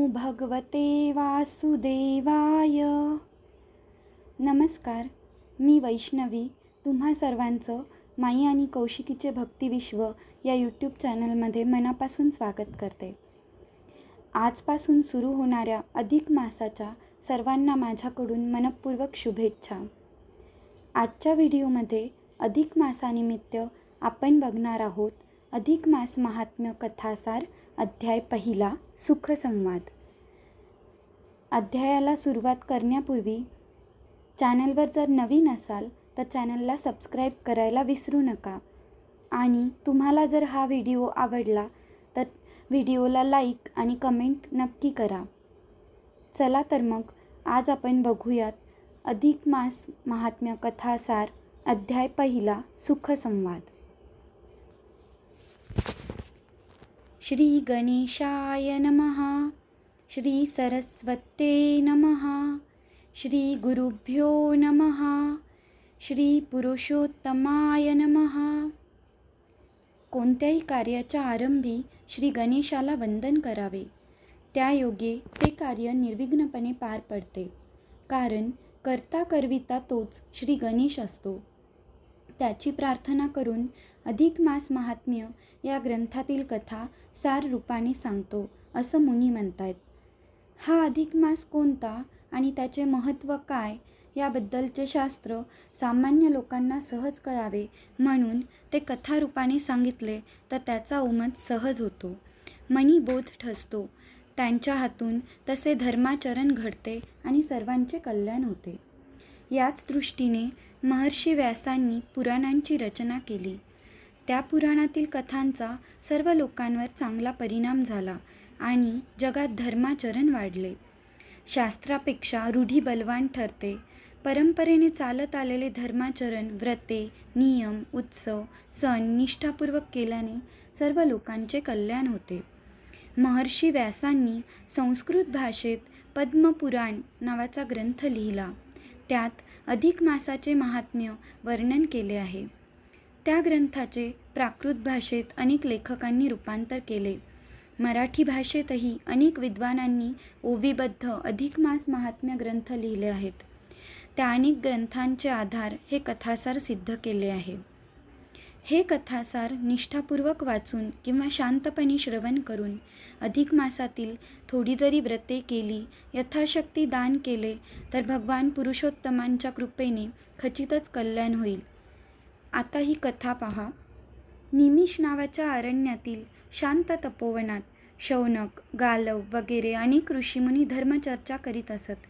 भगवते वासुदेवाय. नमस्कार, मी वैष्णवी तुम्हा सर्वांचं माई आणि कौशिकीचे भक्तिविश्व या यूट्यूब चॅनलमध्ये मनापासून स्वागत करते. आजपासून सुरू होणाऱ्या अधिक मासाच्या सर्वांना माझ्याकडून मनःपूर्वक शुभेच्छा. आजच्या व्हिडिओमध्ये अधिक मासानिमित्त आपण बघणार आहोत अधिक मास महात्म्य कथासार अध्याय पहिला सुखसंवाद. अध्यायाला सुरुवात करण्यापूर्वी चॅनलवर जर नवीन असाल तर चॅनलला सबस्क्राईब करायला विसरू नका आणि तुम्हाला जर हा व्हिडिओ आवडला तर व्हिडिओला लाईक आणि कमेंट नक्की करा. चला तर मग आज आपण बघूयात अधिक मास महात्म्य कथासार अध्याय पहिला सुखसंवाद. श्री गणेशाय नमः. श्री सरस्वते नमः. श्री गुरुभ्यो नमः. श्री पुरुषोत्तमाय नमः. कोणत्याही कार्याच्या आरंभी श्री गणेशाला वंदन करावे. त्यायोगे ते कार्य निर्विघ्नपणे पार पडते. कारण कर्ता करविता तोच श्री गणेश असतो. त्याची प्रार्थना करून अधिक मास महात्म्य या ग्रंथातील कथा सार रूपाने सांगतो असं मुनी म्हणतायत. हा अधिक मास कोणता आणि त्याचे महत्त्व काय याबद्दलचे शास्त्र सामान्य लोकांना सहज कळावे म्हणून ते कथारूपाने सांगितले तर त्याचा उमज सहज होतो, मनीबोध ठसतो. त्यांच्या हातून तसे धर्माचरण घडते आणि सर्वांचे कल्याण होते. याच दृष्टीने महर्षी व्यासांनी पुराणांची रचना केली. त्या पुराणातील कथांचा सर्व लोकांवर चांगला परिणाम झाला आणि जगात धर्माचरण वाढले. शास्त्रापेक्षा रूढी बलवान ठरते. परंपरेने चालत आलेले धर्माचरण, व्रते, नियम, उत्सव, सण निष्ठापूर्वक केल्याने सर्व लोकांचे कल्याण होते. महर्षी व्यासांनी संस्कृत भाषेत पद्मपुराण नावाचा ग्रंथ लिहिला. त्यात अधिक मासाचे महात्म्य वर्णन केले आहे. त्या ग्रंथाचे प्राकृत भाषेत अनेक लेखकांनी रूपांतर केले. मराठी भाषेतही अनेक विद्वानांनी ओवीबद्ध अधिक मास महात्म्य ग्रंथ लिहिले आहेत. त्या अनेक ग्रंथांचे आधार हे कथासार सिद्ध केले आहे. हे कथासार निष्ठापूर्वक वाचून किंवा शांतपणे श्रवण करून अधिक मासातील थोडी जरी व्रते केली, यथाशक्ती दान केले तर भगवान पुरुषोत्तमांच्या कृपेने खचितच कल्याण होईल. आता ही कथा पहा. निमिष नावाच्या अरण्यातील शांत तपोवनात शौनक, गालव वगैरे अनेक ऋषीमुनी धर्मचर्चा करीत असत.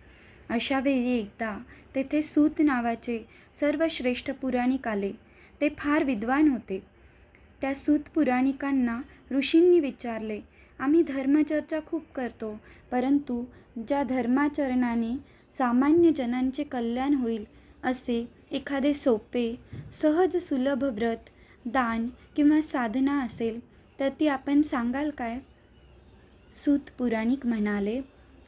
अशा वेळी एकदा तेथे सूत नावाचे सर्वश्रेष्ठ पुराणिक आले. ते फार विद्वान होते. त्या सूत पुराणिकांना ऋषींनी विचारले, आम्ही धर्मचर्चा खूप करतो, परंतु ज्या धर्माचरणाने सामान्य जनांचे कल्याण होईल असे एखादे सोपे, सहज सुलभ व्रत, दान किंवा साधना असेल तर ती आपण सांगाल काय? सूत पुराणिक म्हणाले,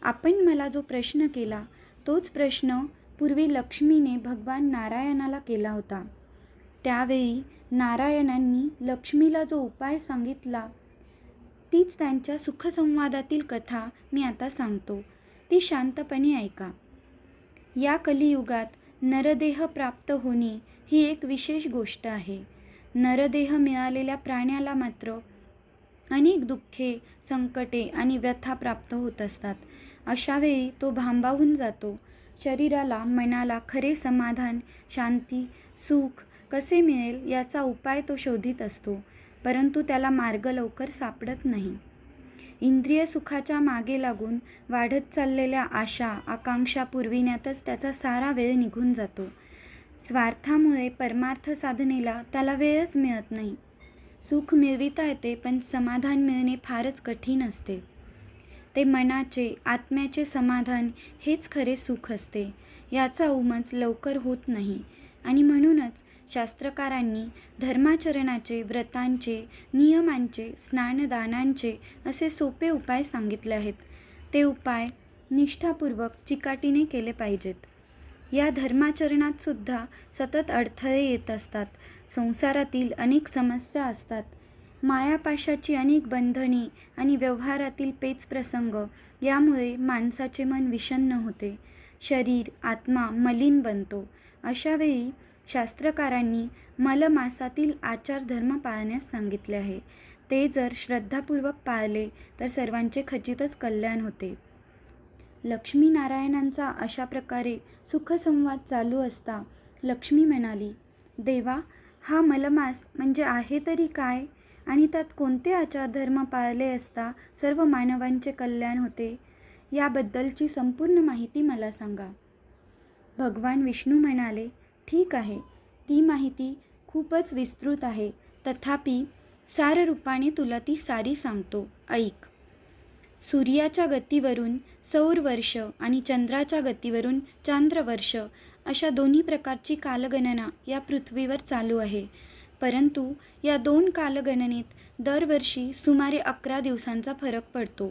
आपण मला जो प्रश्न केला तोच प्रश्न पूर्वी लक्ष्मीने भगवान नारायणाला केला होता. त्यावेळी नारायणांनी लक्ष्मीला जो उपाय सांगितला तीच त्यांच्या सुखसंवादातील कथा मी आता सांगतो. ती शांतपणे ऐका. या कलियुगात नरदेह प्राप्त होणे ही एक विशेष गोष्ट आहे. नरदेह मिळालेल्या प्राण्याला मात्र अनेक दुःखे, संकटे आणि व्यथा प्राप्त होत असतात. अशावेळी तो भांबावून जातो. शरीराला, मनाला खरे समाधान, शांती, सुख कसे मिळेल याचा उपाय तो शोधित असतो, परंतु त्याला मार्ग लवकर सापडत नाही. इंद्रिय सुखाच्या मागे लागून वाढत चाललेल्या आशा, आकांक्षा पुरविण्यातच त्याचा सारा वेळ निघून जातो. स्वार्थामुळे परमार्थ साधनेला त्याला वेळच मिळत नाही. सुख मिळविता येते पण समाधान मिळणे फारच कठीण असते. ते मनाचे, आत्म्याचे समाधान हेच खरे सुख असते. याचा उमज लवकर होत नाही आणि म्हणूनच शास्त्रकारांनी धर्माचरणाचे, व्रतांचे, नियमांचे, स्नानदानांचे असे सोपे उपाय सांगितले आहेत. ते उपाय निष्ठापूर्वक चिकाटीने केले पाहिजेत. या धर्माचरणात सुद्धा सतत अडथळे येत असतात. संसारातील अनेक समस्या असतात. मायापाशाची अनेक बंधने आणि व्यवहारातील पेचप्रसंग यामुळे माणसाचे मन विषण्ण होते. शरीर, आत्मा मलिन बनतो. अशावेळी शास्त्रकारांनी मलमासातील आचारधर्म पाळण्यास सांगितले आहे. ते जर श्रद्धापूर्वक पाळले तर सर्वांचे खचितच कल्याण होते. लक्ष्मीनारायणांचा अशा प्रकारे सुखसंवाद चालू असता लक्ष्मी म्हणाली, देवा, हा मलमास म्हणजे आहे तरी काय, आणि त्यात कोणते आचारधर्म पाळले असता सर्व मानवांचे कल्याण होते, याबद्दलची संपूर्ण माहिती मला सांगा. भगवान विष्णू म्हणाले, ठीक आहे, ती माहिती खूपच विस्तृत आहे, तथापि साररूपाने तुला ती सारी सांगतो, ऐक. सूर्याच्या गतीवरून सौरवर्ष आणि चंद्राच्या गतीवरून चांद्रवर्ष अशा दोन्ही प्रकारची कालगणना या पृथ्वीवर चालू आहे. परंतु या दोन कालगणनेत दरवर्षी सुमारे 11 दिवसांचा फरक पडतो.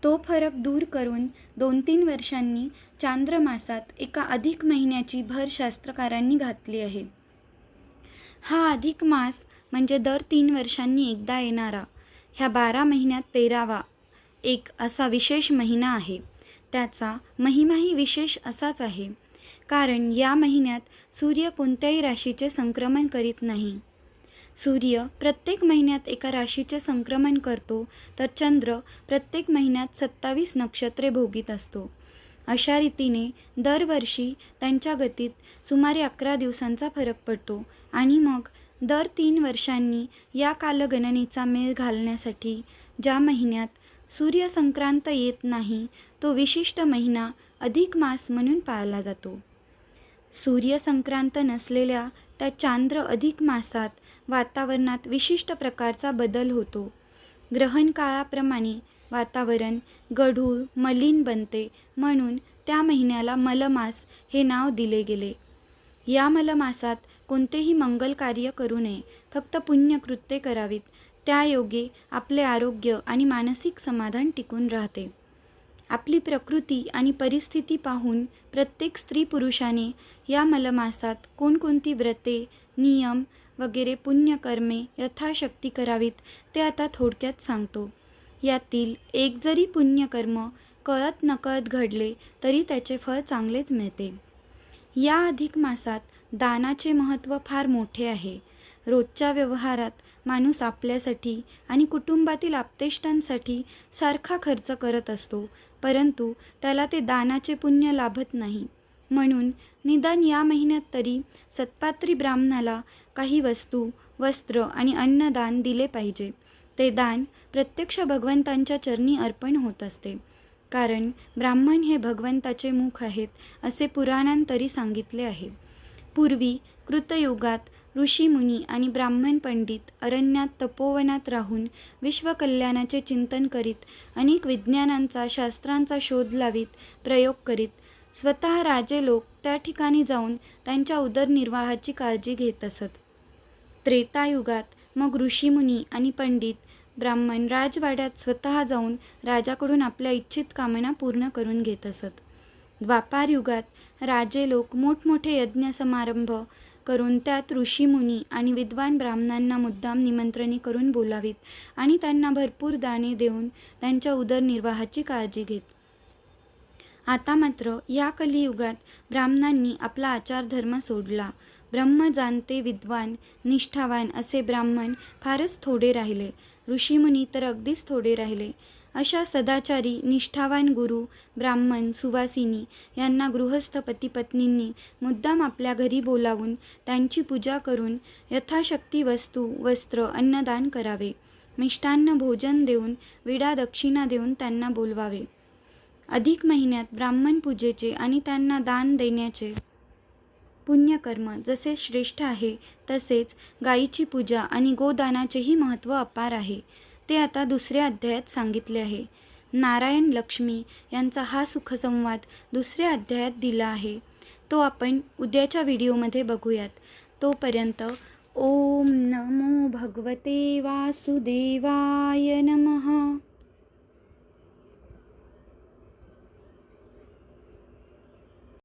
तो फरक दूर करून 2-3 वर्षांनी चांद्रमासात एका अधिक महिन्याची भर शास्त्रकारांनी घातली आहे. हा अधिक मास म्हणजे दर 3 वर्षांनी एकदा येणारा, ह्या 12 महिन्यात 13वा एक असा विशेष महिना आहे. त्याचा महिमाही विशेष असाच आहे, कारण या महिन्यात सूर्य कोणत्याही राशीचे संक्रमण करीत नाही. सूर्य प्रत्येक महिन्यात एका राशीचे संक्रमण करतो, तर चंद्र प्रत्येक महिन्यात 27 नक्षत्रे भोगीत असतो. अशा रीतीने दरवर्षी त्यांच्या गतीत सुमारे 11 दिवसांचा फरक पडतो आणि मग दर 3 वर्षांनी या कालगणनेचा मेळ घालण्यासाठी ज्या महिन्यात सूर्यसंक्रांत येत नाही तो विशिष्ट महिना अधिक मास म्हणून पाळला जातो. सूर्यसंक्रांत नसलेल्या त्या चांद्र अधिक मासात वातावरणात विशिष्ट प्रकारचा बदल होतो. ग्रहण काळाप्रमाणे वातावरण गढूळ मलिन बनते, म्हणून त्या महिन्याला मलमास हे नाव दिले गेले. या मलमासात कोणतेही मंगल कार्य करू नये, फक्त पुण्यकृत्ये करावीत. त्यायोगे आपले आरोग्य आणि मानसिक समाधान टिकून राहते. आपली प्रकृती आणि परिस्थिती पाहून प्रत्येक स्त्री पुरुषाने या मलमासात कोणकोणती व्रते, नियम वगैरे पुण्यकर्मे यथाशक्ती करावीत, ते आता थोडक्यात सांगतो. यातील एक जरी पुण्यकर्म कळत नकळत घडले तरी त्याचे फळ चांगलेच मिळते. या अधिक मासात दानाचे महत्त्व फार मोठे आहे. रोजच्या व्यवहारात माणूस आपल्यासाठी आणि कुटुंबातील आप्तेष्टांसाठी सारखा खर्च करत असतो, परंतु त्याला ते दानाचे पुण्य लाभत नाही. म्हणून निदान या महिन्यात तरी सत्पात्री ब्राह्मणाला काही वस्तू, वस्त्र आणि अन्नदान दिले पाहिजे. ते दान प्रत्यक्ष भगवंतांच्या चरणी अर्पण होत असते, कारण ब्राह्मण हे भगवंताचे मुख आहेत असे पुराणांतरी सांगितले आहे. पूर्वी कृतयुगात ऋषीमुनी आणि ब्राह्मण पंडित अरण्यात तपोवनात राहून विश्वकल्याणाचे चिंतन करीत अनेक विज्ञानांचा शास्त्रांचा शोध लावीत प्रयोग करीत स्वतः राजे लोक त्या ठिकाणी जाऊन त्यांच्या उदरनिर्वाहाची काळजी घेत असत. त्रेतायुगात मग ऋषीमुनी आणि पंडित ब्राह्मण राजवाड्यात स्वतः जाऊन राजाकडून आपल्या इच्छित कामना पूर्ण करून घेत असत. द्वापार युगात राजे लोक मोठमोठे यज्ञ समारंभ करून त्यात ऋषीमुनी आणि विद्वान ब्राह्मणांना मुद्दाम निमंत्रणे करून बोलावीत आणि त्यांना भरपूर दाने देऊन त्यांच्या उदरनिर्वाहाची काळजी घेत. आता मात्र या कलियुगात ब्राह्मणांनी आपला आचारधर्म सोडला. ब्रह्म जाणते विद्वान निष्ठावान असे ब्राह्मण फारच थोडे राहिले. ऋषीमुनी तर अगदीच थोडे राहिले. अशा सदाचारी निष्ठावान गुरु ब्राह्मण सुवासिनी यांना गृहस्थ पतीपत्नींनी मुद्दाम आपल्या घरी बोलावून त्यांची पूजा करून यथाशक्ती वस्तू, वस्त्र, अन्नदान करावे. मिष्टान्न भोजन देऊन विडा दक्षिणा देऊन त्यांना बोलवावे. अधिक महिन्यात ब्राह्मण पूजेचे आणि त्यांना दान देण्याचे पुण्यकर्म जसे श्रेष्ठ आहे, तसेच गायीची पूजा आणि गोदानाचेही महत्त्व अपार आहे. ते आता दुसऱ्या अध्यायात सांगितले आहे. नारायण लक्ष्मी यांचा हा सुखसंवाद दुसऱ्या अध्यायात दिला आहे. तो आपण उद्याच्या व्हिडिओमध्ये बघूयात. तोपर्यंत ओम नमो भगवते वासुदेवाय नमः.